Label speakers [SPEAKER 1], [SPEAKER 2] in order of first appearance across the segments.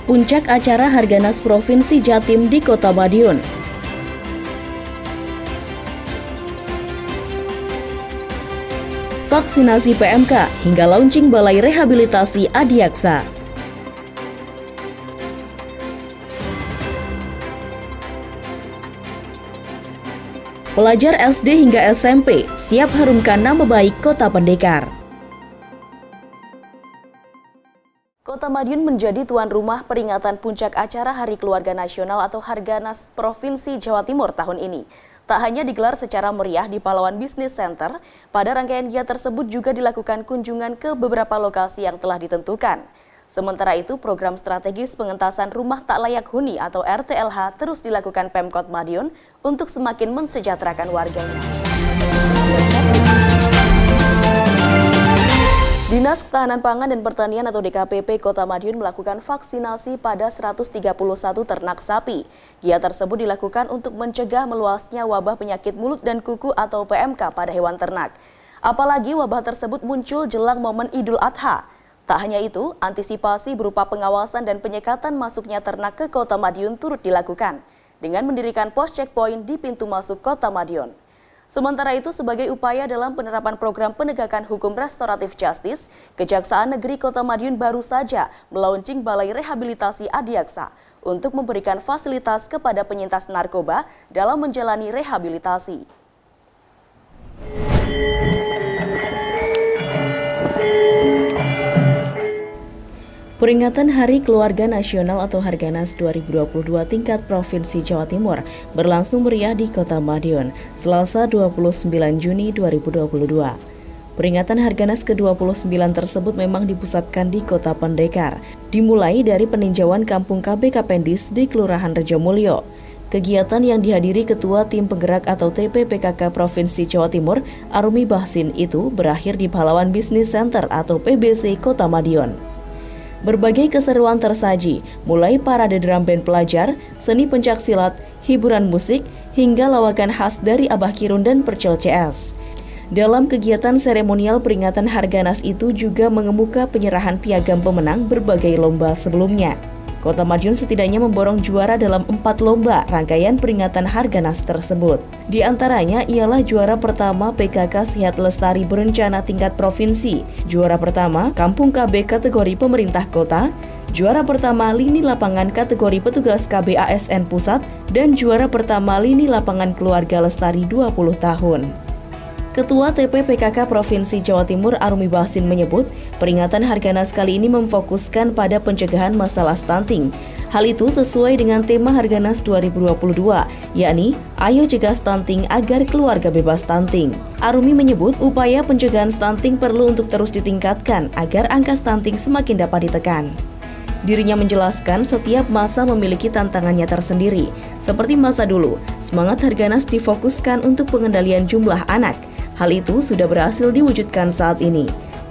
[SPEAKER 1] Puncak acara Harganas Provinsi Jatim di Kota Madiun. Vaksinasi PMK hingga launching Balai Rehabilitasi Adiaksa. Pelajar SD hingga SMP siap harumkan nama baik Kota Pendekar. Kota Madiun menjadi tuan rumah peringatan puncak acara Hari Keluarga Nasional atau Harganas Provinsi Jawa Timur tahun ini. Tak hanya digelar secara meriah di Pahlawan Business Center, pada rangkaian giat tersebut juga dilakukan kunjungan ke beberapa lokasi yang telah ditentukan. Sementara itu, program strategis pengentasan rumah tak layak huni atau RTLH terus dilakukan Pemkot Madiun untuk semakin mensejahterakan warganya. Dinas Ketahanan Pangan dan Pertanian atau DKPP Kota Madiun melakukan vaksinasi pada 131 ternak sapi. Giat tersebut dilakukan untuk mencegah meluasnya wabah penyakit mulut dan kuku atau PMK pada hewan ternak. Apalagi wabah tersebut muncul jelang momen Idul Adha. Tak hanya itu, antisipasi berupa pengawasan dan penyekatan masuknya ternak ke Kota Madiun turut dilakukan dengan mendirikan pos checkpoint di pintu masuk Kota Madiun. Sementara itu, sebagai upaya dalam penerapan program penegakan hukum restoratif justice, Kejaksaan Negeri Kota Madiun baru saja melaunching Balai Rehabilitasi Adiaksa untuk memberikan fasilitas kepada penyintas narkoba dalam menjalani rehabilitasi. Peringatan Hari Keluarga Nasional atau Harganas 2022 tingkat Provinsi Jawa Timur berlangsung meriah di Kota Madiun, Selasa 29 Juni 2022. Peringatan Harganas ke-29 tersebut memang dipusatkan di Kota Pendekar, dimulai dari peninjauan Kampung KB Kapendis di Kelurahan Rejomulyo. Kegiatan yang dihadiri Ketua Tim Penggerak atau TPPKK Provinsi Jawa Timur, Arumi Bahsin itu berakhir di Pahlawan Business Center atau PBC Kota Madiun. Berbagai keseruan tersaji, mulai parade drum band pelajar, seni pencaksilat, hiburan musik, hingga lawakan khas dari Abah Kirun dan Percel CS. Dalam kegiatan seremonial peringatan Harganas itu juga mengemuka penyerahan piagam pemenang berbagai lomba sebelumnya. Kota Madiun setidaknya memborong juara dalam 4 lomba rangkaian peringatan Harganas tersebut. Di antaranya ialah juara pertama PKK Sehat Lestari Berencana tingkat provinsi, juara pertama Kampung KB kategori pemerintah kota, juara pertama lini lapangan kategori petugas KB ASN pusat, dan juara pertama lini lapangan keluarga lestari 20 tahun. Ketua TPPKK Provinsi Jawa Timur Arumi Bahsin menyebut, peringatan Harganas kali ini memfokuskan pada pencegahan masalah stunting. Hal itu sesuai dengan tema Harganas 2022, yakni Ayo Cegah Stunting Agar Keluarga Bebas Stunting. Arumi menyebut upaya pencegahan stunting perlu untuk terus ditingkatkan agar angka stunting semakin dapat ditekan. Dirinya menjelaskan setiap masa memiliki tantangannya tersendiri. Seperti masa dulu, semangat Harganas difokuskan untuk pengendalian jumlah anak. Hal itu sudah berhasil diwujudkan saat ini.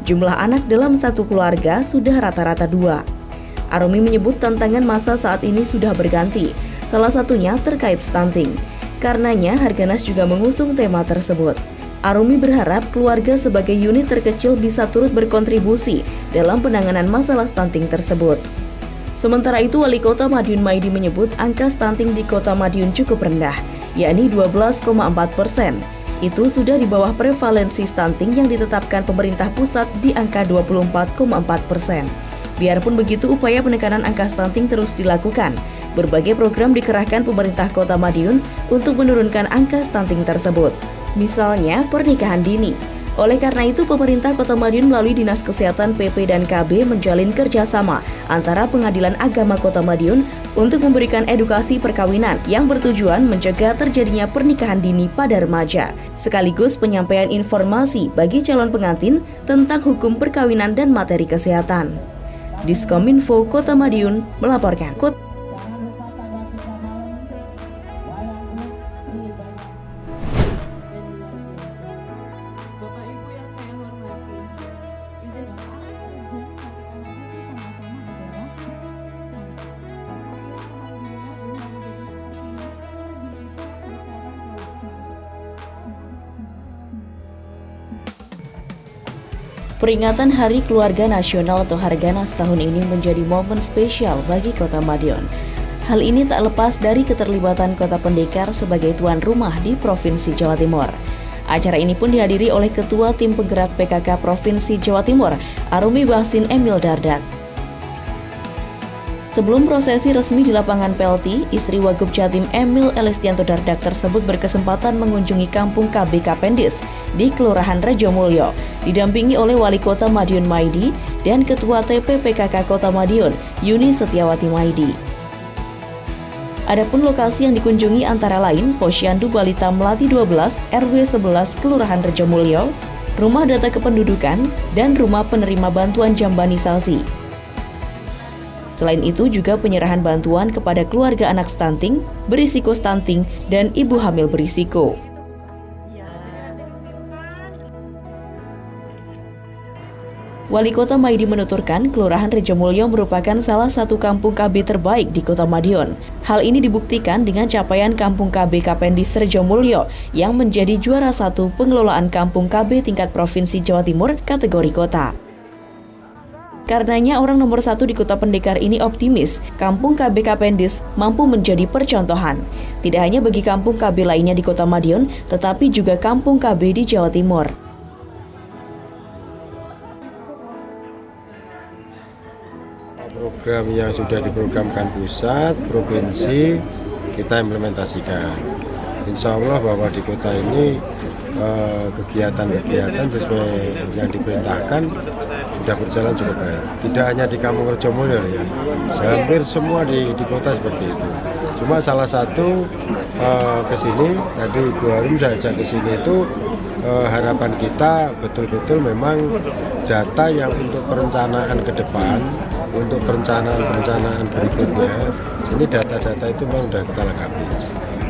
[SPEAKER 1] Jumlah anak dalam satu keluarga sudah rata-rata 2. Arumi menyebut tantangan masa saat ini sudah berganti, salah satunya terkait stunting. Karenanya Harganas juga mengusung tema tersebut. Arumi berharap keluarga sebagai unit terkecil bisa turut berkontribusi dalam penanganan masalah stunting tersebut. Sementara itu, Wali Kota Madiun Maidi menyebut angka stunting di Kota Madiun cukup rendah, yakni 12,4%. Itu sudah di bawah prevalensi stunting yang ditetapkan pemerintah pusat di angka 24,4%. Biarpun begitu, upaya penekanan angka stunting terus dilakukan. Berbagai program dikerahkan pemerintah Kota Madiun untuk menurunkan angka stunting tersebut. Misalnya, pernikahan dini. Oleh karena itu, pemerintah Kota Madiun melalui Dinas Kesehatan PP dan KB menjalin kerjasama antara Pengadilan Agama Kota Madiun untuk memberikan edukasi perkawinan yang bertujuan mencegah terjadinya pernikahan dini pada remaja, sekaligus penyampaian informasi bagi calon pengantin tentang hukum perkawinan dan materi kesehatan. Diskominfo Kota Madiun melaporkan. Peringatan Hari Keluarga Nasional atau Harganas tahun ini menjadi momen spesial bagi Kota Madiun. Hal ini tak lepas dari keterlibatan Kota Pendekar sebagai tuan rumah di Provinsi Jawa Timur. Acara ini pun dihadiri oleh Ketua Tim Penggerak PKK Provinsi Jawa Timur, Arumi Bahsin Emil Dardak. Sebelum prosesi resmi di lapangan PLT, istri Wagub Jatim Emil Elestianto Dardak tersebut berkesempatan mengunjungi kampung KB Kapendis di Kelurahan Rejomulyo, didampingi oleh Wali Kota Madiun Maidi dan Ketua TP PKK Kota Madiun, Yuni Setiawati Maidi. Adapun lokasi yang dikunjungi antara lain Posyandu Balita Melati 12, RW 11 Kelurahan Rejomulyo, Rumah Data Kependudukan, dan Rumah Penerima Bantuan Jambanisasi. Selain itu juga penyerahan bantuan kepada keluarga anak stunting, berisiko stunting, dan ibu hamil berisiko. Wali Kota Maidi menuturkan, Kelurahan Rejomulyo merupakan salah satu kampung KB terbaik di Kota Madiun. Hal ini dibuktikan dengan capaian Kampung KB Kapendis Rejomulyo yang menjadi juara 1 pengelolaan Kampung KB tingkat Provinsi Jawa Timur kategori kota. Karenanya orang nomor 1 di Kota Pendekar ini optimis Kampung KB Kapendis mampu menjadi percontohan. Tidak hanya bagi kampung KB lainnya di Kota Madiun, tetapi juga kampung KB di Jawa Timur.
[SPEAKER 2] Program yang sudah diprogramkan pusat, provinsi, kita implementasikan. Insya Allah bahwa di kota ini kegiatan-kegiatan sesuai yang diperintahkan sudah berjalan cukup baik. Tidak hanya di Kampung Rejomulyo ya, hampir semua di kota seperti itu. Cuma salah satu kesini, tadi Ibu Harum saya ajak kesini itu harapan kita betul-betul memang data yang untuk perencanaan ke depan, untuk perencanaan berikutnya, ini data-data itu memang sudah kita lengkapi.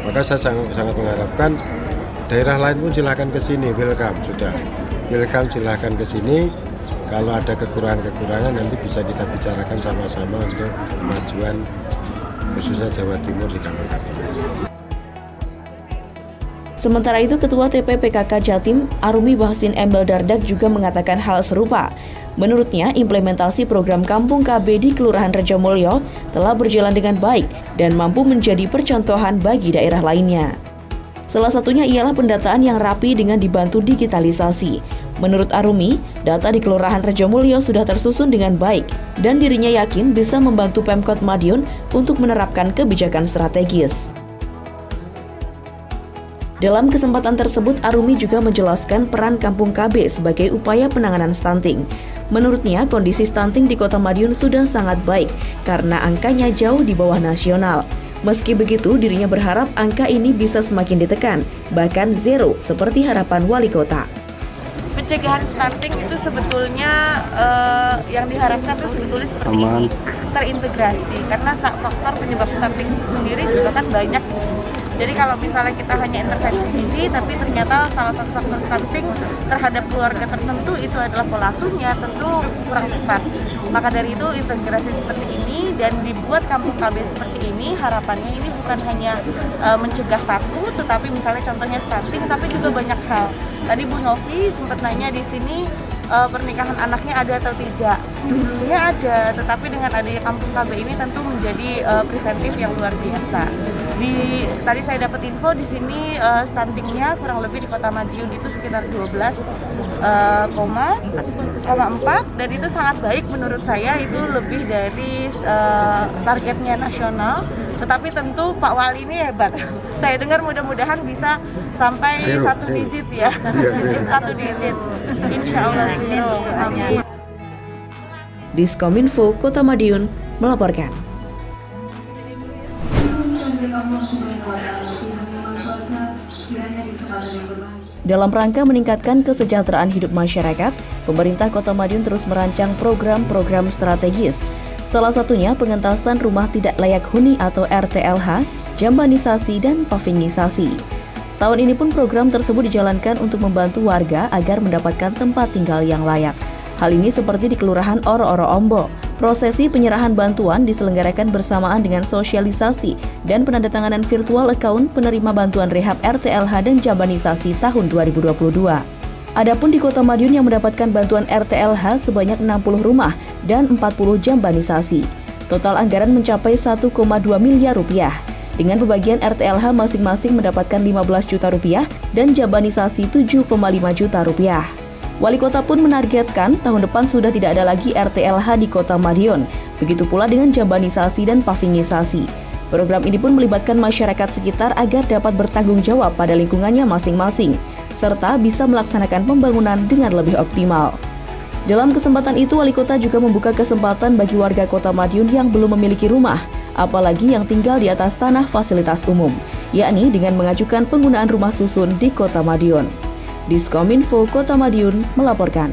[SPEAKER 2] Maka saya sangat mengharapkan daerah lain pun silahkan ke sini, welcome sudah. Welcome silahkan ke sini. Kalau ada kekurangan-kekurangan nanti bisa kita bicarakan sama-sama untuk kemajuan khususnya Jawa Timur di kampung KB.
[SPEAKER 1] Sementara itu, Ketua TP PKK Jatim, Arumi Bahsin Emil Dardak juga mengatakan hal serupa. Menurutnya, implementasi program Kampung KB di Kelurahan Rejomulyo telah berjalan dengan baik dan mampu menjadi percontohan bagi daerah lainnya. Salah satunya ialah pendataan yang rapi dengan dibantu digitalisasi. Menurut Arumi, data di Kelurahan Rejomulyo sudah tersusun dengan baik dan dirinya yakin bisa membantu Pemkot Madiun untuk menerapkan kebijakan strategis. Dalam kesempatan tersebut, Arumi juga menjelaskan peran Kampung KB sebagai upaya penanganan stunting. Menurutnya, kondisi stunting di Kota Madiun sudah sangat baik karena angkanya jauh di bawah nasional. Meski begitu, dirinya berharap angka ini bisa semakin ditekan, bahkan zero seperti harapan Wali Kota.
[SPEAKER 3] Pencegahan stunting itu sebetulnya yang diharapkan itu sebetulnya seperti ini, terintegrasi karena faktor penyebab stunting sendiri juga kan banyak. Jadi kalau misalnya kita hanya intervensi gizi, tapi ternyata salah satu faktor stunting terhadap keluarga tertentu itu adalah pola asuhnya, tentu kurang tepat. Maka dari itu integrasi seperti ini dan dibuat kampung KB seperti ini, harapannya ini bukan hanya mencegah satu, tetapi misalnya contohnya stunting, tapi juga banyak hal. Tadi Bu Novi sempat nanya di sini pernikahan anaknya ada atau tidak. Dulunya ada, tetapi dengan adanya kampung KB ini tentu menjadi preventif yang luar biasa. Tadi saya dapat info di sini stuntingnya kurang lebih di Kota Madiun itu sekitar 12,4 dan itu sangat baik menurut saya, itu lebih dari targetnya nasional. Tetapi tentu Pak Wali ini hebat. Saya dengar mudah-mudahan bisa sampai satu digit ya, satu digit. Insya Allah. Amin.
[SPEAKER 1] Diskominfo Kota Madiun melaporkan. Dalam rangka meningkatkan kesejahteraan hidup masyarakat, pemerintah Kota Madiun terus merancang program-program strategis. Salah satunya pengentasan rumah tidak layak huni atau RTLH, jambanisasi, dan pavingisasi. Tahun ini pun program tersebut dijalankan untuk membantu warga agar mendapatkan tempat tinggal yang layak. Hal ini seperti di Kelurahan Oro-Oro Ombo. Prosesi penyerahan bantuan diselenggarakan bersamaan dengan sosialisasi dan penandatanganan virtual account penerima bantuan rehab RTLH dan jambanisasi tahun 2022. Adapun di Kota Madiun yang mendapatkan bantuan RTLH sebanyak 60 rumah dan 40 jambanisasi. Total anggaran mencapai 1,2 miliar rupiah. Dengan pembagian RTLH masing-masing mendapatkan 15 juta rupiah dan jambanisasi 7,5 juta rupiah. Wali Kota pun menargetkan tahun depan sudah tidak ada lagi RTLH di Kota Madiun. Begitu pula dengan jambanisasi dan pavingisasi. Program ini pun melibatkan masyarakat sekitar agar dapat bertanggung jawab pada lingkungannya masing-masing, serta bisa melaksanakan pembangunan dengan lebih optimal. Dalam kesempatan itu, Wali Kota juga membuka kesempatan bagi warga Kota Madiun yang belum memiliki rumah, apalagi yang tinggal di atas tanah fasilitas umum, yakni dengan mengajukan penggunaan rumah susun di Kota Madiun. Diskominfo Kota Madiun melaporkan.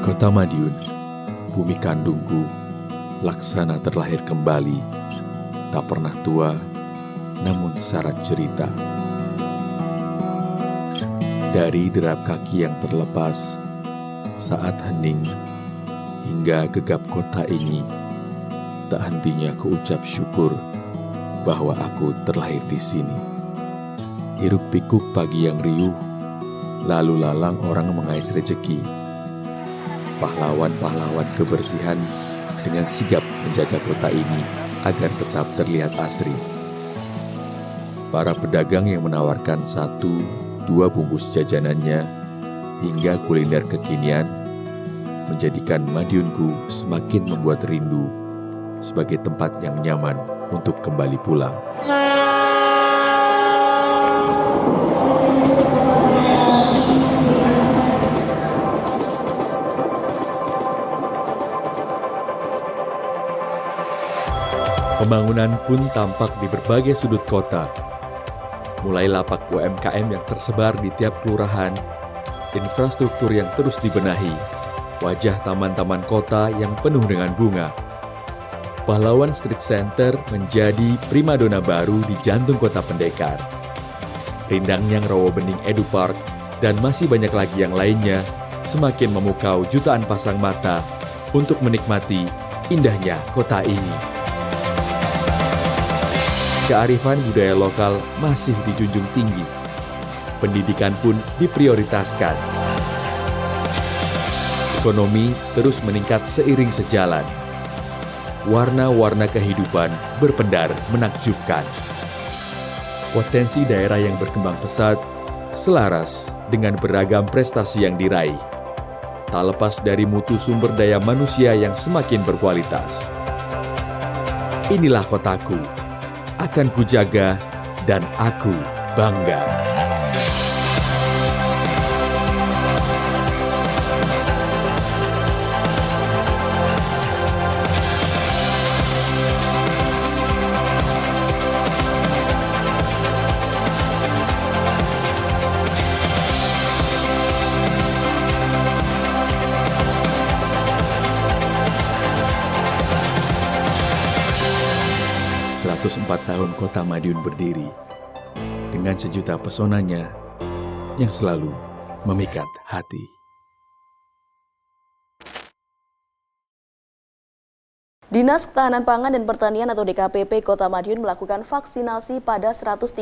[SPEAKER 4] Kota Madiun, bumi kandungku, laksana terlahir kembali, tak pernah tua, namun syarat cerita. Dari derap kaki yang terlepas, saat hening, hingga gegap kota ini, tak hentinya kuucap syukur bahwa aku terlahir di sini. Hiruk pikuk pagi yang riuh, lalu lalang orang mengais rejeki. Pahlawan-pahlawan kebersihan dengan sigap menjaga kota ini agar tetap terlihat asri. Para pedagang yang menawarkan 1-2 bungkus jajanannya hingga kuliner kekinian menjadikan Madiunku semakin membuat rindu sebagai tempat yang nyaman untuk kembali pulang. Pembangunan pun tampak di berbagai sudut kota. Mulai lapak UMKM yang tersebar di tiap kelurahan, infrastruktur yang terus dibenahi, wajah taman-taman kota yang penuh dengan bunga. Pahlawan Street Center menjadi primadona baru di jantung kota pendekar. Rindangnya Rawa Bening Edu Park dan masih banyak lagi yang lainnya semakin memukau jutaan pasang mata untuk menikmati indahnya kota ini. Kearifan budaya lokal masih dijunjung tinggi. Pendidikan pun diprioritaskan. Ekonomi terus meningkat seiring sejalan. Warna-warna kehidupan berpendar menakjubkan. Potensi daerah yang berkembang pesat selaras dengan beragam prestasi yang diraih. Tak lepas dari mutu sumber daya manusia yang semakin berkualitas. Inilah kotaku. Akan kujaga dan aku bangga. Empat tahun Kota Madiun berdiri, dengan sejuta pesonanya yang selalu memikat hati.
[SPEAKER 1] Dinas Ketahanan Pangan dan Pertanian atau DKPP Kota Madiun melakukan vaksinasi pada 131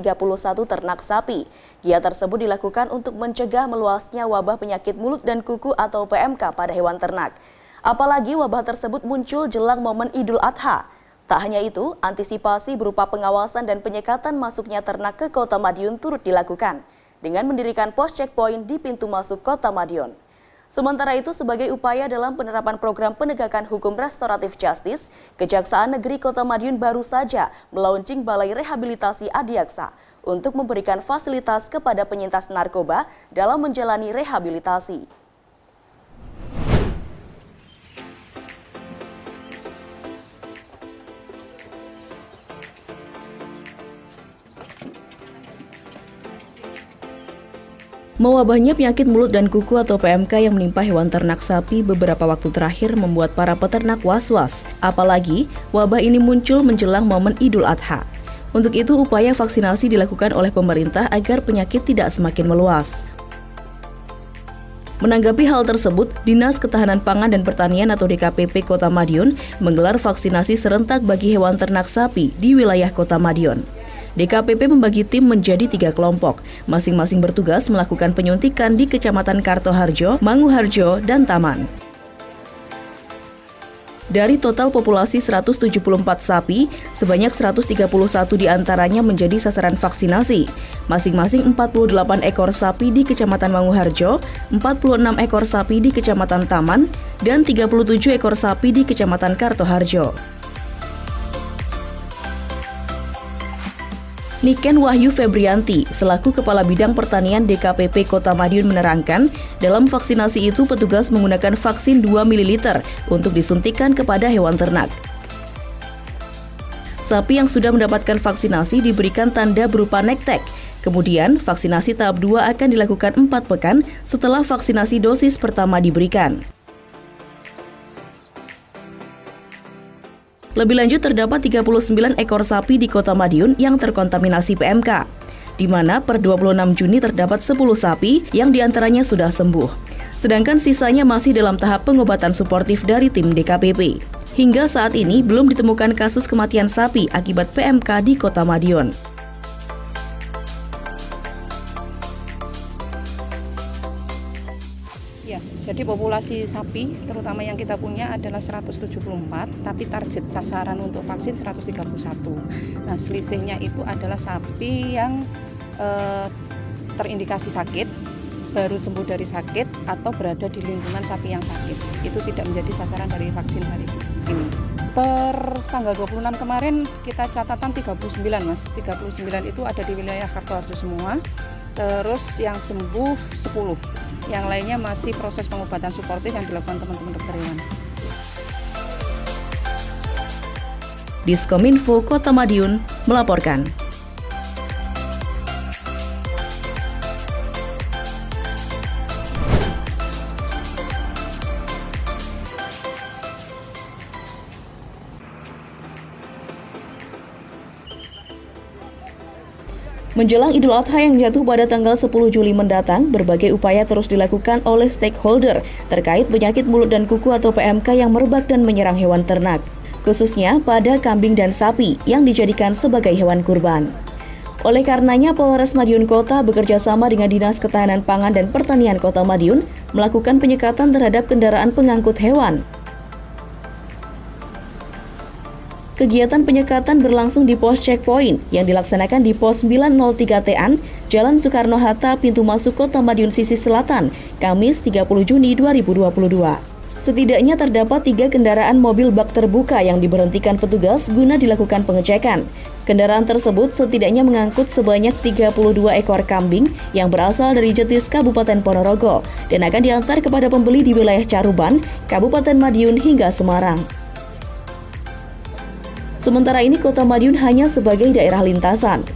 [SPEAKER 1] ternak sapi. Giat tersebut dilakukan untuk mencegah meluasnya wabah penyakit mulut dan kuku atau PMK pada hewan ternak. Apalagi wabah tersebut muncul jelang momen Idul Adha. Tak hanya itu, antisipasi berupa pengawasan dan penyekatan masuknya ternak ke Kota Madiun turut dilakukan dengan mendirikan pos checkpoint di pintu masuk Kota Madiun. Sementara itu, sebagai upaya dalam penerapan program penegakan hukum restoratif justice, Kejaksaan Negeri Kota Madiun baru saja melaunching Balai Rehabilitasi Adiaksa untuk memberikan fasilitas kepada penyintas narkoba dalam menjalani rehabilitasi. Mewabahnya penyakit mulut dan kuku atau PMK yang menimpa hewan ternak sapi beberapa waktu terakhir membuat para peternak was-was. Apalagi, wabah ini muncul menjelang momen Idul Adha. Untuk itu, upaya vaksinasi dilakukan oleh pemerintah agar penyakit tidak semakin meluas. Menanggapi hal tersebut, Dinas Ketahanan Pangan dan Pertanian atau DKPP Kota Madiun menggelar vaksinasi serentak bagi hewan ternak sapi di wilayah Kota Madiun. DKPP membagi tim menjadi 3 kelompok, masing-masing bertugas melakukan penyuntikan di Kecamatan Kartoharjo, Manguharjo, dan Taman. Dari total populasi 174 sapi, sebanyak 131 diantaranya menjadi sasaran vaksinasi. Masing-masing 48 ekor sapi di Kecamatan Manguharjo, 46 ekor sapi di Kecamatan Taman, dan 37 ekor sapi di Kecamatan Kartoharjo. Niken Wahyu Febrianti, selaku Kepala Bidang Pertanian DKPP Kota Madiun menerangkan, dalam vaksinasi itu petugas menggunakan vaksin 2 ml untuk disuntikan kepada hewan ternak. Sapi yang sudah mendapatkan vaksinasi diberikan tanda berupa nektek. Kemudian, vaksinasi tahap 2 akan dilakukan 4 pekan setelah vaksinasi dosis pertama diberikan. Lebih lanjut, terdapat 39 ekor sapi di Kota Madiun yang terkontaminasi PMK, di mana per 26 Juni terdapat 10 sapi yang diantaranya sudah sembuh. Sedangkan sisanya masih dalam tahap pengobatan suportif dari tim DKPP. Hingga saat ini belum ditemukan kasus kematian sapi akibat PMK di Kota Madiun.
[SPEAKER 5] Ya, jadi populasi sapi terutama yang kita punya adalah 174, tapi target sasaran untuk vaksin 131. Nah, selisihnya itu adalah sapi yang terindikasi sakit, baru sembuh dari sakit, atau berada di lingkungan sapi yang sakit. Itu tidak menjadi sasaran dari vaksin hari ini. Per tanggal 26 kemarin kita catatan 39, Mas. 39 itu ada di wilayah Kartoharjo semua. Terus yang sembuh 10, yang lainnya masih proses pengobatan suportif yang dilakukan teman-teman dokter hewan.
[SPEAKER 1] Diskominfo Kota Madiun melaporkan. Menjelang Idul Adha yang jatuh pada tanggal 10 Juli mendatang, berbagai upaya terus dilakukan oleh stakeholder terkait penyakit mulut dan kuku atau PMK yang merebak dan menyerang hewan ternak, khususnya pada kambing dan sapi yang dijadikan sebagai hewan kurban. Oleh karenanya, Polres Madiun Kota bekerja sama dengan Dinas Ketahanan Pangan dan Pertanian Kota Madiun melakukan penyekatan terhadap kendaraan pengangkut hewan. Kegiatan penyekatan berlangsung di pos checkpoint yang dilaksanakan di pos 903 TAN, Jalan Soekarno-Hatta, pintu masuk Kota Madiun sisi selatan, Kamis 30 Juni 2022. Setidaknya terdapat 3 kendaraan mobil bak terbuka yang diberhentikan petugas guna dilakukan pengecekan. Kendaraan tersebut setidaknya mengangkut sebanyak 32 ekor kambing yang berasal dari Jetis, Kabupaten Ponorogo, dan akan diantar kepada pembeli di wilayah Caruban, Kabupaten Madiun hingga Semarang. Sementara ini Kota Madiun hanya sebagai daerah lintasan.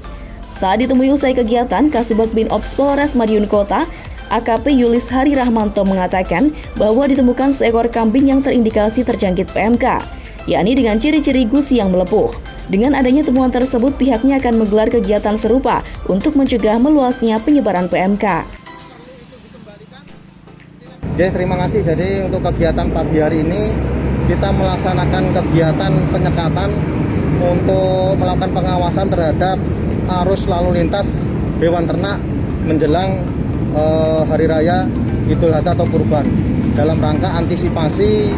[SPEAKER 1] Saat ditemui usai kegiatan, Kasubag Binops Polres Madiun Kota, AKP Yulis Hari Rahmanto mengatakan bahwa ditemukan seekor kambing yang terindikasi terjangkit PMK, yakni dengan ciri-ciri gusi yang melepuh. Dengan adanya temuan tersebut, pihaknya akan menggelar kegiatan serupa untuk mencegah meluasnya penyebaran PMK.
[SPEAKER 6] Oke, terima kasih. Jadi untuk kegiatan pagi hari ini kita melaksanakan kegiatan penyekatan untuk melakukan pengawasan terhadap arus lalu lintas hewan ternak menjelang Hari Raya Idul Adha atau Kurban dalam rangka antisipasi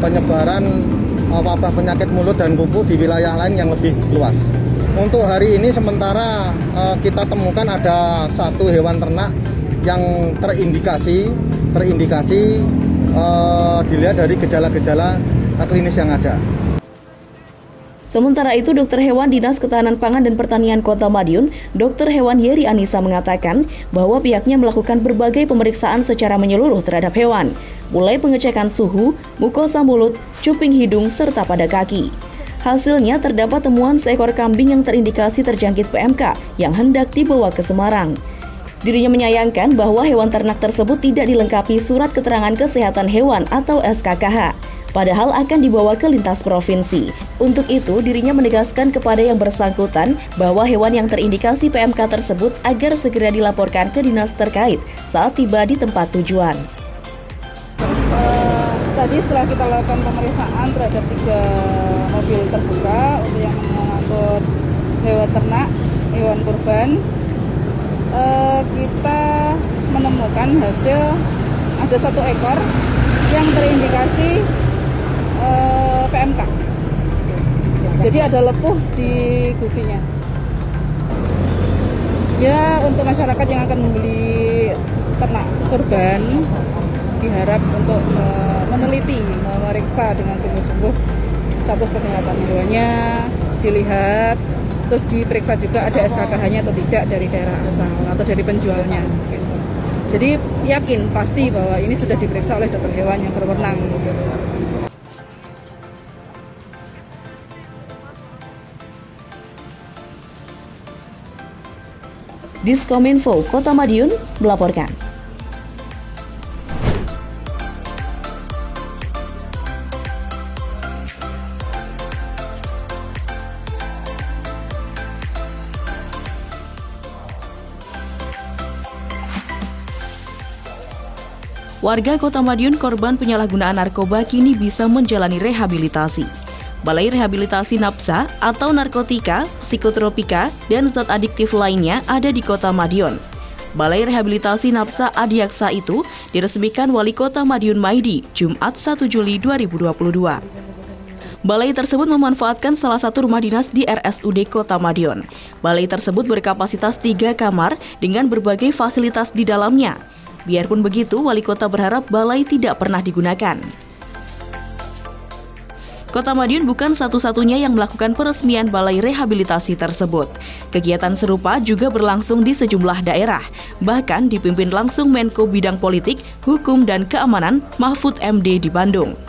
[SPEAKER 6] penyebaran wabah penyakit mulut dan kuku di wilayah lain yang lebih luas. Untuk hari ini sementara kita temukan ada 1 hewan ternak yang terindikasi dilihat dari gejala-gejala klinis yang ada.
[SPEAKER 1] Sementara itu, Dokter Hewan Dinas Ketahanan Pangan dan Pertanian Kota Madiun, Dokter Hewan Yeri Anissa mengatakan bahwa pihaknya melakukan berbagai pemeriksaan secara menyeluruh terhadap hewan, mulai pengecekan suhu, mukosa mulut, cuping hidung, serta pada kaki. Hasilnya terdapat temuan seekor kambing yang terindikasi terjangkit PMK yang hendak dibawa ke Semarang. Dirinya menyayangkan bahwa hewan ternak tersebut tidak dilengkapi surat keterangan kesehatan hewan atau SKKH, padahal akan dibawa ke lintas provinsi. Untuk itu, dirinya menegaskan kepada yang bersangkutan bahwa hewan yang terindikasi PMK tersebut agar segera dilaporkan ke dinas terkait saat tiba di tempat tujuan.
[SPEAKER 5] Tadi setelah kita lakukan pemeriksaan terhadap 3 mobil terbuka untuk yang mengangkut hewan ternak, hewan kurban, kita menemukan hasil ada 1 ekor yang terindikasi PMK. Jadi ada lepuh di gusinya. Ya, untuk masyarakat yang akan membeli ternak kurban diharap untuk meneliti, memeriksa dengan sungguh-sungguh status kesehatan hewannya, dilihat, terus diperiksa juga ada SKKH-nya atau tidak dari daerah asal atau dari penjualnya. Jadi yakin pasti bahwa ini sudah diperiksa oleh dokter hewan yang berwenang.
[SPEAKER 1] Diskominfo Kota Madiun melaporkan. Warga Kota Madiun korban penyalahgunaan narkoba kini bisa menjalani rehabilitasi. Balai Rehabilitasi Napsa atau narkotika, psikotropika, dan zat adiktif lainnya ada di Kota Madiun. Balai Rehabilitasi Napsa Adiaksa itu diresmikan Wali Kota Madiun Maidi, Jumat 1 Juli 2022. Balai tersebut memanfaatkan salah satu rumah dinas di RSUD Kota Madiun. Balai tersebut berkapasitas 3 kamar dengan berbagai fasilitas di dalamnya. Biarpun begitu, Wali Kota berharap balai tidak pernah digunakan. Kota Madiun bukan satu-satunya yang melakukan peresmian balai rehabilitasi tersebut. Kegiatan serupa juga berlangsung di sejumlah daerah, bahkan dipimpin langsung Menko Bidang Politik, Hukum, dan Keamanan Mahfud MD di Bandung.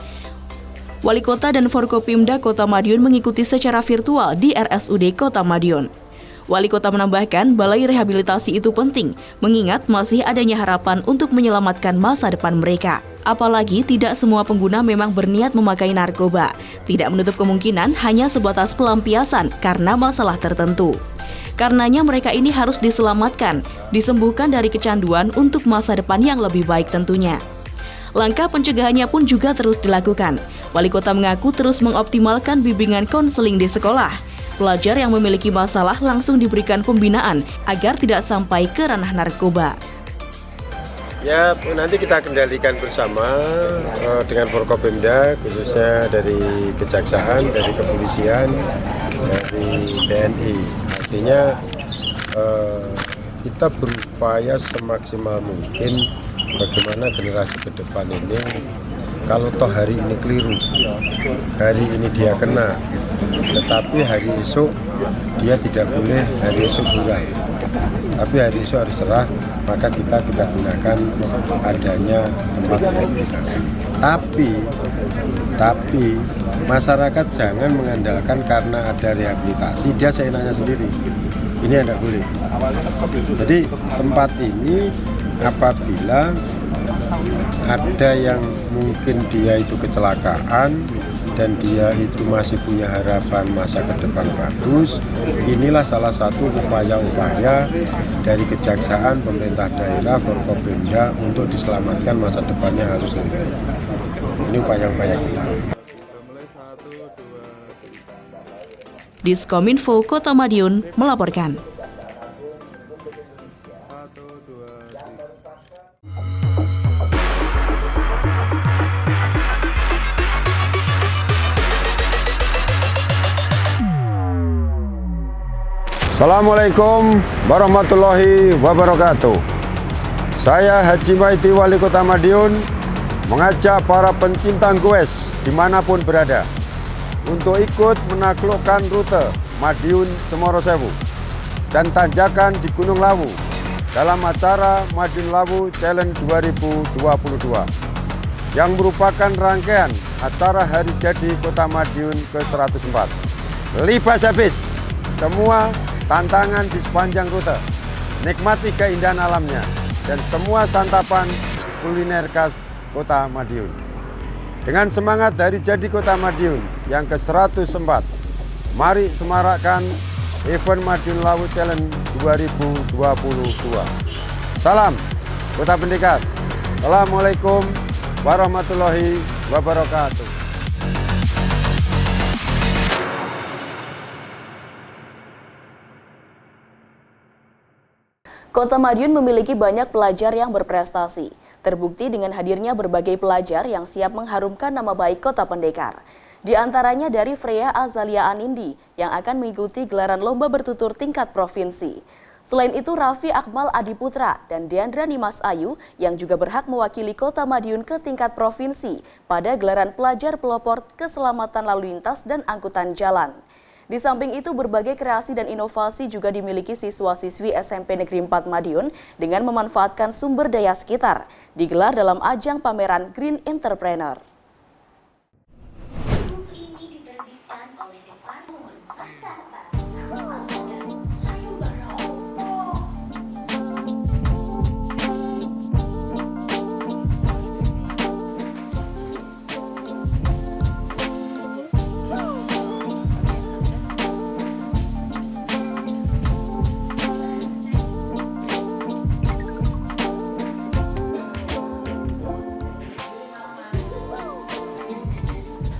[SPEAKER 1] Wali Kota dan Forkopimda Kota Madiun mengikuti secara virtual di RSUD Kota Madiun. Wali Kota menambahkan balai rehabilitasi itu penting, mengingat masih adanya harapan untuk menyelamatkan masa depan mereka. Apalagi tidak semua pengguna memang berniat memakai narkoba. Tidak menutup kemungkinan hanya sebatas pelampiasan karena masalah tertentu. Karenanya mereka ini harus diselamatkan, disembuhkan dari kecanduan untuk masa depan yang lebih baik tentunya. Langkah pencegahannya pun juga terus dilakukan. Wali Kota mengaku terus mengoptimalkan bimbingan konseling di sekolah. Pelajar yang memiliki masalah langsung diberikan pembinaan agar tidak sampai ke ranah narkoba.
[SPEAKER 2] Ya, nanti kita kendalikan bersama dengan Forkopimda, khususnya dari Kejaksaan, dari Kepolisian, dari TNI. Artinya kita berupaya semaksimal mungkin bagaimana generasi ke depan ini, kalau toh hari ini keliru, hari ini dia kena, tetapi hari esok dia tidak boleh hari esok pulang. Tapi hari esok harus cerah, maka kita gunakan adanya tempat rehabilitasi. Tapi masyarakat jangan mengandalkan karena ada rehabilitasi dia seenaknya sendiri. Ini tidak boleh. Jadi tempat ini apabila ada yang mungkin dia itu kecelakaan dan dia itu masih punya harapan masa ke depan bagus, inilah salah satu upaya-upaya dari Kejaksaan, pemerintah daerah, Forkopimda untuk diselamatkan masa depannya harus lebih baik. Ini upaya-upaya kita.
[SPEAKER 1] Diskominfo Kota Madiun melaporkan.
[SPEAKER 2] Assalamualaikum warahmatullahi wabarakatuh. Saya Haji Maidi, Wali Kota Madiun, mengajak para pencinta goes dimanapun berada untuk ikut menaklukkan rute Madiun Cemoro Sewu dan tanjakan di Gunung Lawu dalam acara Madiun Lawu Challenge 2022 yang merupakan rangkaian acara Hari Jadi Kota Madiun ke-104. Libas habis semua tantangan di sepanjang rute, nikmati keindahan alamnya dan semua santapan kuliner khas Kota Madiun. Dengan semangat Hari Jadi Kota Madiun yang ke-104, mari semarakkan event Madiun Lawu Challenge 2022. Salam Kota Pendekat. Assalamualaikum warahmatullahi wabarakatuh.
[SPEAKER 1] Kota Madiun memiliki banyak pelajar yang berprestasi. Terbukti dengan hadirnya berbagai pelajar yang siap mengharumkan nama baik Kota Pendekar. Di antaranya dari Freya Azalia Anindi yang akan mengikuti gelaran lomba bertutur tingkat provinsi. Selain itu, Raffi Akmal Adiputra dan Deandra Nimas Ayu yang juga berhak mewakili Kota Madiun ke tingkat provinsi pada gelaran pelajar pelopor keselamatan lalu lintas dan angkutan jalan. Di samping itu, berbagai kreasi dan inovasi juga dimiliki siswa-siswi SMP Negeri 4 Madiun dengan memanfaatkan sumber daya sekitar, digelar dalam ajang pameran Green Entrepreneur.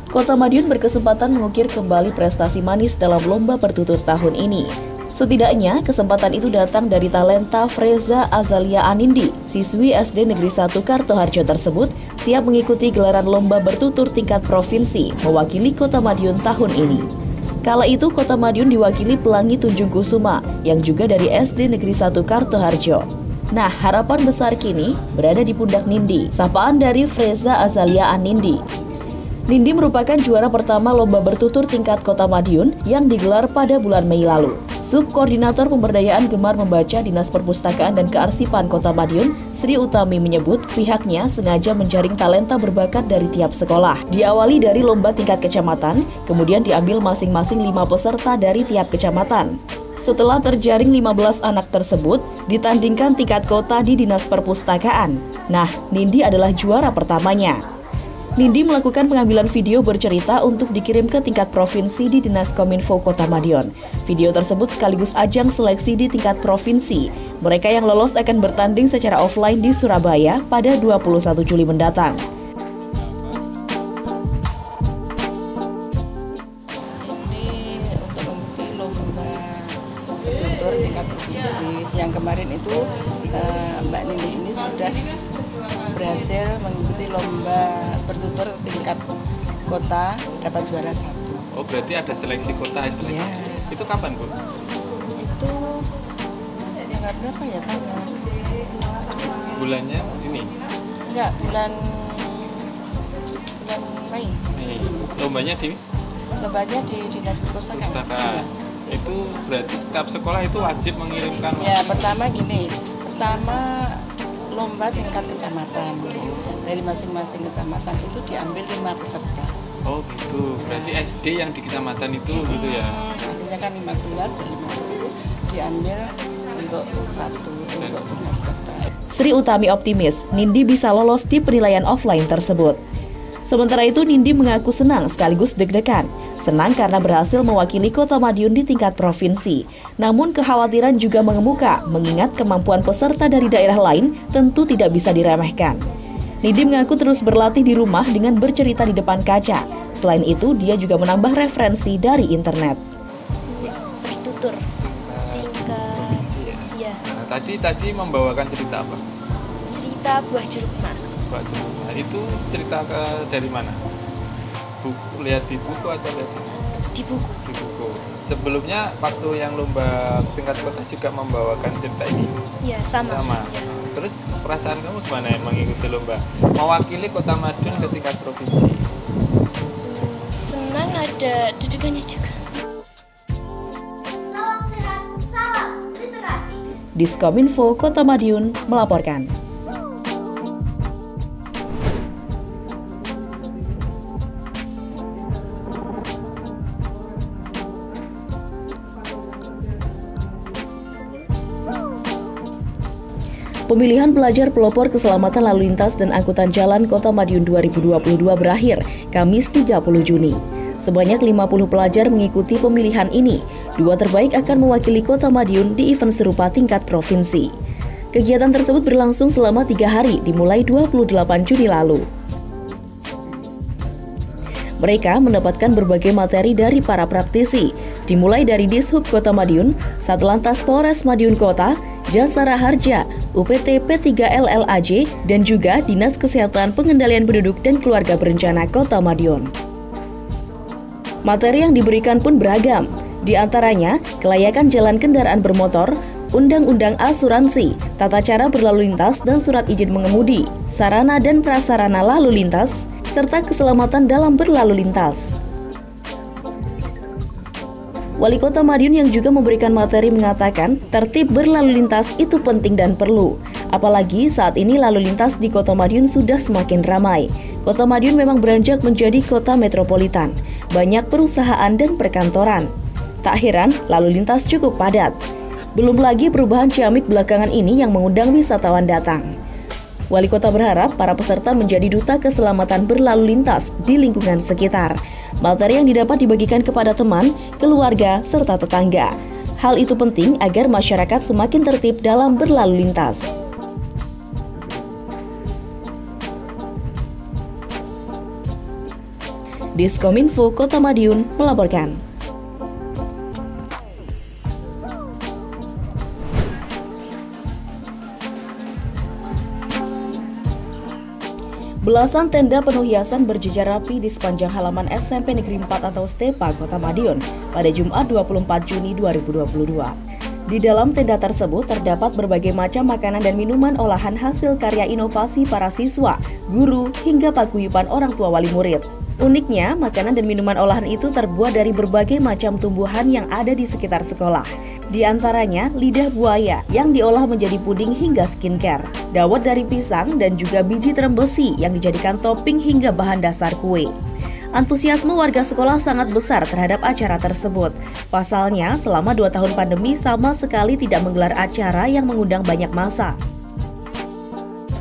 [SPEAKER 1] Kota Madiun berkesempatan mengukir kembali prestasi manis dalam lomba bertutur tahun ini. Setidaknya, kesempatan itu datang dari talenta Freza Azalia Anindi, siswi SD Negeri 1 Kartoharjo tersebut, siap mengikuti gelaran lomba bertutur tingkat provinsi mewakili Kota Madiun tahun ini. Kala itu, Kota Madiun diwakili Pelangi Tunjung Kusuma, yang juga dari SD Negeri 1 Kartoharjo. Nah, harapan besar kini berada di pundak Nindi, sapaan dari Freza Azalia Anindi. Nindi merupakan juara pertama lomba bertutur tingkat Kota Madiun yang digelar pada bulan Mei lalu. Subkoordinator Pemberdayaan Gemar Membaca Dinas Perpustakaan dan Kearsipan Kota Madiun, Sri Utami menyebut pihaknya sengaja menjaring talenta berbakat dari tiap sekolah. Diawali dari lomba tingkat kecamatan, kemudian diambil masing-masing 5 peserta dari tiap kecamatan. Setelah terjaring 15 anak tersebut, ditandingkan tingkat kota di Dinas Perpustakaan. Nah, Nindi adalah juara pertamanya. Nindi melakukan pengambilan video bercerita untuk dikirim ke tingkat provinsi di Dinas Kominfo Kota Madiun. Video tersebut sekaligus ajang seleksi di tingkat provinsi. Mereka yang lolos akan bertanding secara offline di Surabaya pada 21 Juli mendatang.
[SPEAKER 5] Ini untuk mengikuti lomba bertutur tingkat provinsi. Yang kemarin itu Mbak Nindi ini sudah berhasil mengikuti lomba bertutur tingkat kota, dapat juara 1.
[SPEAKER 7] Oh, berarti ada seleksi kota istilahnya.
[SPEAKER 5] Ya.
[SPEAKER 7] Itu kapan, Bu?
[SPEAKER 5] Itu tanggal berapa ya, tanggal?
[SPEAKER 7] Bulannya ini?
[SPEAKER 5] Enggak, bulan Mei.
[SPEAKER 7] Lombanya di
[SPEAKER 5] Lombanya di Dinas Perpustakaan.
[SPEAKER 7] Perpustakaan. Itu berarti setiap sekolah itu wajib mengirimkan.
[SPEAKER 5] Ya, pertama gini. Pertama lomba tingkat kecamatan. Dari masing-masing kecamatan itu diambil 5 peserta.
[SPEAKER 7] Oh gitu, berarti SD yang di kecamatan itu gitu ya?
[SPEAKER 5] Akhirnya kan 15 dan 15 itu diambil untuk satu untuk peserta.
[SPEAKER 1] Sri Utami optimis Nindi bisa lolos di penilaian offline tersebut. Sementara itu, Nindi mengaku senang sekaligus deg-degan. Senang karena berhasil mewakili Kota Madiun di tingkat provinsi. Namun kekhawatiran juga mengemuka mengingat kemampuan peserta dari daerah lain tentu tidak bisa diremehkan. Nindi mengaku terus berlatih di rumah dengan bercerita di depan kaca. Selain itu, dia juga menambah referensi dari internet.
[SPEAKER 8] Bertutur tingkat ya.
[SPEAKER 7] Nah, tadi membawakan cerita apa?
[SPEAKER 8] Cerita buah jeruk mas.
[SPEAKER 7] Buah jeruk. Nah, itu cerita dari mana? Buku, lihat di buku atau lihat
[SPEAKER 8] Di buku.
[SPEAKER 7] di buku? Sebelumnya waktu yang lomba tingkat kota juga membawakan cerita ini?
[SPEAKER 8] Ya sama.
[SPEAKER 7] Sama.
[SPEAKER 8] Ya.
[SPEAKER 7] Terus perasaan kamu gimana mengikuti lomba? Mewakili Kota Madiun ke tingkat provinsi?
[SPEAKER 8] Senang, ada deg-degannya juga.
[SPEAKER 9] Salam sehat, salam literasi.
[SPEAKER 1] Diskominfo Kota Madiun melaporkan. Pemilihan pelajar pelopor keselamatan lalu lintas dan angkutan jalan Kota Madiun 2022 berakhir Kamis 30 Juni. Sebanyak 50 pelajar mengikuti pemilihan ini. 2 terbaik akan mewakili Kota Madiun di event serupa tingkat provinsi. Kegiatan tersebut berlangsung selama 3 hari dimulai 28 Juni lalu. Mereka mendapatkan berbagai materi dari para praktisi, dimulai dari Dishub Kota Madiun, Satlantas Polres Madiun Kota, Jasara Harja, UPT P3LLAJ, dan juga Dinas Kesehatan Pengendalian Penduduk dan Keluarga Berencana Kota Madiun. Materi yang diberikan pun beragam, di antaranya kelayakan jalan kendaraan bermotor, undang-undang asuransi, tata cara berlalu lintas dan surat izin mengemudi, sarana dan prasarana lalu lintas, serta keselamatan dalam berlalu lintas. Wali Kota Madiun yang juga memberikan materi mengatakan tertib berlalu lintas itu penting dan perlu. Apalagi saat ini lalu lintas di Kota Madiun sudah semakin ramai. Kota Madiun memang beranjak menjadi kota metropolitan. Banyak perusahaan dan perkantoran. Tak heran lalu lintas cukup padat. Belum lagi perubahan Ciamik belakangan ini yang mengundang wisatawan datang. Wali Kota berharap para peserta menjadi duta keselamatan berlalu lintas di lingkungan sekitar. Materi yang didapat dibagikan kepada teman, keluarga, serta tetangga. Hal itu penting agar masyarakat semakin tertib dalam berlalu lintas. Diskominfo Kota Madiun melaporkan. Belasan tenda penuh hiasan berjejer rapi di sepanjang halaman SMP Negeri 4 atau STEPA Kota Madiun pada Jumat 24 Juni 2022. Di dalam tenda tersebut terdapat berbagai macam makanan dan minuman olahan hasil karya inovasi para siswa, guru, hingga paguyuban orang tua wali murid. Uniknya, makanan dan minuman olahan itu terbuat dari berbagai macam tumbuhan yang ada di sekitar sekolah. Di antaranya lidah buaya yang diolah menjadi puding hingga skincare, dawet dari pisang dan juga biji terem besi yang dijadikan topping hingga bahan dasar kue. Antusiasme warga sekolah sangat besar terhadap acara tersebut. Pasalnya, selama 2 tahun pandemi sama sekali tidak menggelar acara yang mengundang banyak massa.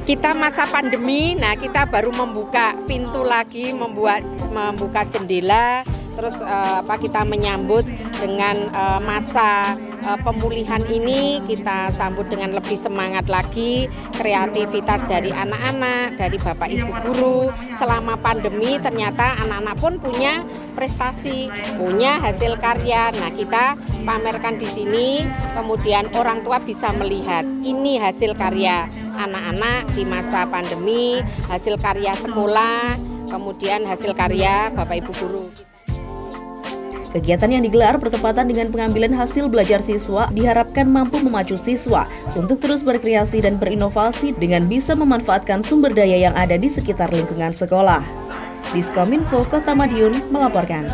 [SPEAKER 10] Kita masa pandemi, nah kita baru membuka pintu lagi, membuka jendela, terus kita menyambut dengan masa pemulihan ini, kita sambut dengan lebih semangat lagi, kreativitas dari anak-anak, dari Bapak Ibu guru. Selama pandemi ternyata anak-anak pun punya prestasi, punya hasil karya. Nah, kita pamerkan di sini, kemudian orang tua bisa melihat ini hasil karya anak-anak di masa pandemi, hasil karya sekolah, kemudian hasil karya Bapak Ibu guru.
[SPEAKER 1] Kegiatan yang digelar bertepatan dengan pengambilan hasil belajar siswa diharapkan mampu memacu siswa untuk terus berkreasi dan berinovasi dengan bisa memanfaatkan sumber daya yang ada di sekitar lingkungan sekolah. Diskominfo Kota Madiun melaporkan.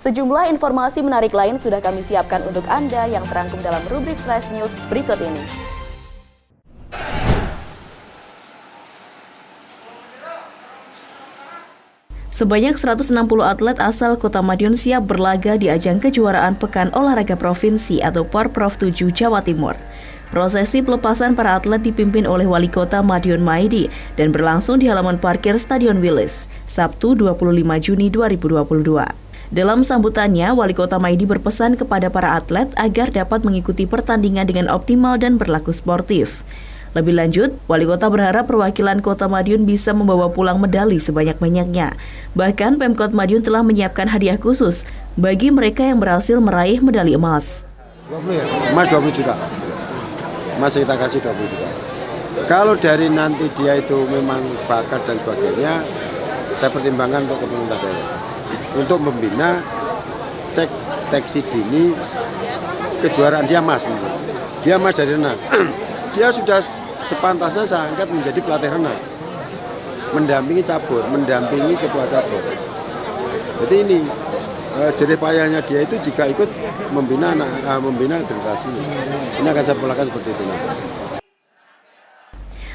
[SPEAKER 1] Sejumlah informasi menarik lain sudah kami siapkan untuk Anda yang terangkum dalam rubrik Flash News berikut ini. Sebanyak 160 atlet asal Kota Madiun siap berlaga di ajang kejuaraan Pekan Olahraga Provinsi atau Porprov 7 Jawa Timur. Prosesi pelepasan para atlet dipimpin oleh Wali Kota Madiun Maidi dan berlangsung di halaman parkir Stadion Wilis, Sabtu 25 Juni 2022. Dalam sambutannya, Wali Kota Maidi berpesan kepada para atlet agar dapat mengikuti pertandingan dengan optimal dan berlaku sportif. Lebih lanjut, Wali Kota berharap perwakilan Kota Madiun bisa membawa pulang medali sebanyak-banyaknya. Bahkan Pemkot Madiun telah menyiapkan hadiah khusus bagi mereka yang berhasil meraih medali emas.
[SPEAKER 2] 20 ya? Emas 20 juta. Emas kita kasih 20 juta. Kalau dari nanti dia itu memang bakat dan sebagainya, saya pertimbangkan untuk ke pemerintah daerah. Untuk membina cek deteksi dini kejuaraan dia emas. Dia emas dari renang. Dia sudah sepantasnya saya angkat menjadi pelatih renang, mendampingi cabur, mendampingi ketua cabur. Jadi ini jerih payahnya dia itu jika ikut membina generasi. Ini akan saya pola seperti itu.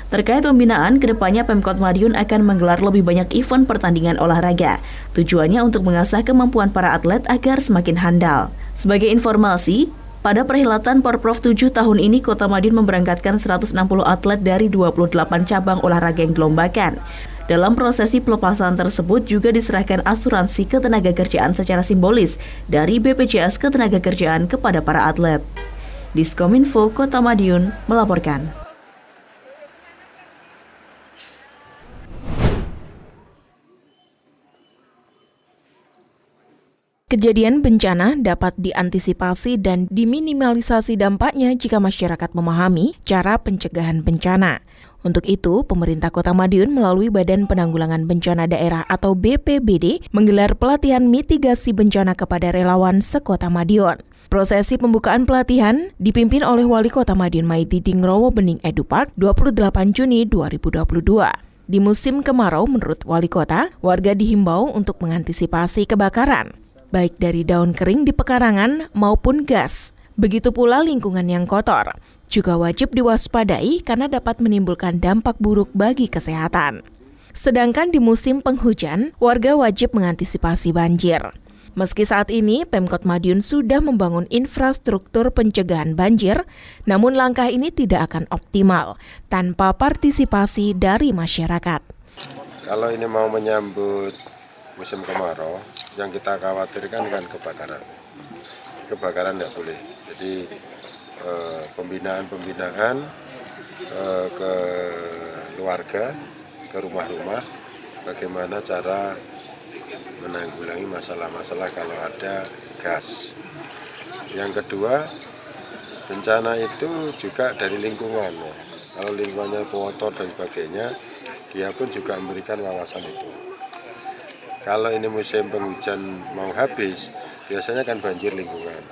[SPEAKER 1] Terkait pembinaan, kedepannya Pemkot Madiun akan menggelar lebih banyak event pertandingan olahraga. Tujuannya untuk mengasah kemampuan para atlet agar semakin handal. Sebagai informasi, pada perhelatan Porprov 7 tahun ini, Kota Madiun memberangkatkan 160 atlet dari 28 cabang olahraga yang dilombakan. Dalam prosesi pelepasan tersebut juga diserahkan asuransi ketenagakerjaan secara simbolis dari BPJS Ketenagakerjaan kepada para atlet. Diskominfo Kota Madiun melaporkan. Kejadian bencana dapat diantisipasi dan diminimalisasi dampaknya jika masyarakat memahami cara pencegahan bencana. Untuk itu, pemerintah Kota Madiun melalui Badan Penanggulangan Bencana Daerah atau BPBD menggelar pelatihan mitigasi bencana kepada relawan sekota Madiun. Prosesi pembukaan pelatihan dipimpin oleh Wali Kota Madiun Maiti Dingrowo Bening Edupark 28 Juni 2022. Di musim kemarau, menurut Wali Kota, warga dihimbau untuk mengantisipasi kebakaran, baik dari daun kering di pekarangan maupun gas. Begitu pula lingkungan yang kotor, juga wajib diwaspadai karena dapat menimbulkan dampak buruk bagi kesehatan. Sedangkan di musim penghujan, warga wajib mengantisipasi banjir. Meski saat ini Pemkot Madiun sudah membangun infrastruktur pencegahan banjir, namun langkah ini tidak akan optimal tanpa partisipasi dari masyarakat.
[SPEAKER 2] Kalau ini mau menyambut musim kemarau, yang kita khawatirkan kan kebakaran. Kebakaran tidak boleh. Jadi pembinaan ke keluarga, ke rumah-rumah, bagaimana cara menanggulangi masalah-masalah kalau ada gas. Yang kedua, bencana itu juga dari lingkungan. Kalau lingkungannya kotor dan sebagainya, dia pun juga memberikan wawasan itu. Kalau ini musim penghujan mau habis, biasanya kan banjir lingkungan.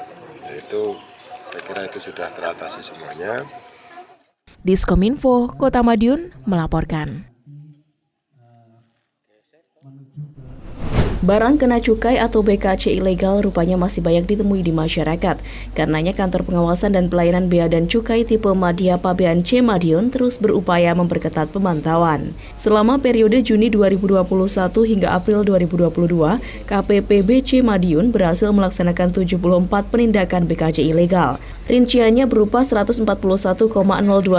[SPEAKER 2] Itu saya kira itu sudah teratasi semuanya.
[SPEAKER 1] Diskominfo Kota Madiun melaporkan. Barang kena cukai atau BKC ilegal rupanya masih banyak ditemui di masyarakat. Karenanya Kantor Pengawasan dan Pelayanan Bea dan Cukai tipe Madya Pabean C Madiun terus berupaya memperketat pemantauan. Selama periode Juni 2021 hingga April 2022, KPPBC Madiun berhasil melaksanakan 74 penindakan BKC ilegal. Rinciannya berupa 141,02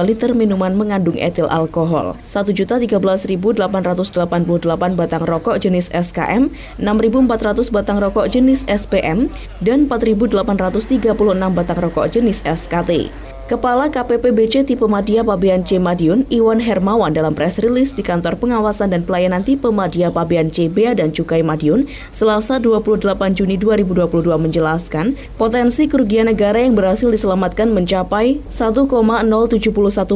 [SPEAKER 1] liter minuman mengandung etil alkohol, 1.013.888 batang rokok jenis SKM, 6.400 batang rokok jenis SPM, dan 4.836 batang rokok jenis SKT. Kepala KPPBC tipe Madya Pabean C Madiun, Iwan Hermawan dalam press release di Kantor Pengawasan dan Pelayanan tipe Madya Pabean C Bea dan Cukai Madiun, Selasa 28 Juni 2022 menjelaskan, potensi kerugian negara yang berhasil diselamatkan mencapai 1,071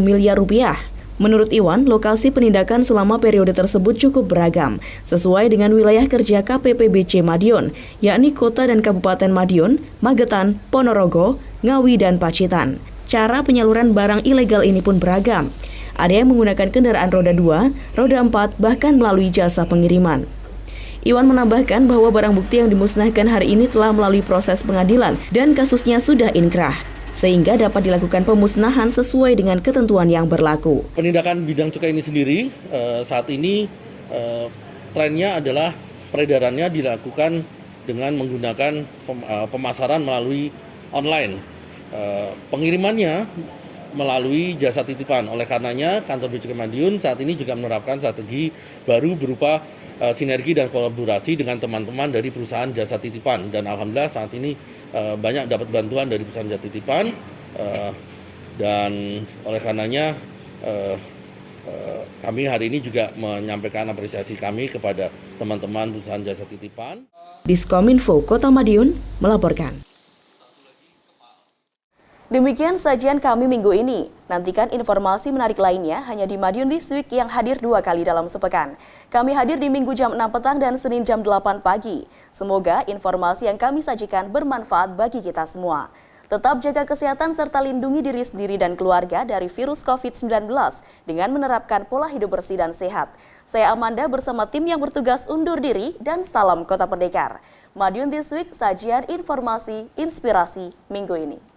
[SPEAKER 1] miliar rupiah. Menurut Iwan, lokasi penindakan selama periode tersebut cukup beragam, sesuai dengan wilayah kerja KPPBC Madiun, yakni Kota dan Kabupaten Madiun, Magetan, Ponorogo, Ngawi, dan Pacitan. Cara penyaluran barang ilegal ini pun beragam. Ada yang menggunakan kendaraan roda 2, roda 4, bahkan melalui jasa pengiriman. Iwan menambahkan bahwa barang bukti yang dimusnahkan hari ini telah melalui proses pengadilan dan kasusnya sudah inkrah, sehingga dapat dilakukan pemusnahan sesuai dengan ketentuan yang berlaku.
[SPEAKER 11] Penindakan bidang cukai ini sendiri saat ini trennya adalah peredarannya dilakukan dengan menggunakan pemasaran melalui online. Pengirimannya melalui jasa titipan. Oleh karenanya Kantor Bea Cukai Madiun saat ini juga menerapkan strategi baru berupa sinergi dan kolaborasi dengan teman-teman dari perusahaan jasa titipan, dan alhamdulillah saat ini banyak dapat bantuan dari perusahaan jasa titipan, dan oleh karenanya kami hari ini juga menyampaikan apresiasi kami kepada teman-teman perusahaan jasa titipan.
[SPEAKER 1] Diskominfo Kota Madiun melaporkan. Demikian sajian kami minggu ini. Nantikan informasi menarik lainnya hanya di Madiun This Week yang hadir 2 kali dalam sepekan. Kami hadir di Minggu jam 6 petang dan Senin jam 8 pagi. Semoga informasi yang kami sajikan bermanfaat bagi kita semua. Tetap jaga kesehatan serta lindungi diri sendiri dan keluarga dari virus COVID-19 dengan menerapkan pola hidup bersih dan sehat. Saya Amanda bersama tim yang bertugas undur diri dan salam Kota Pendekar. Madiun This Week, sajian informasi, inspirasi minggu ini.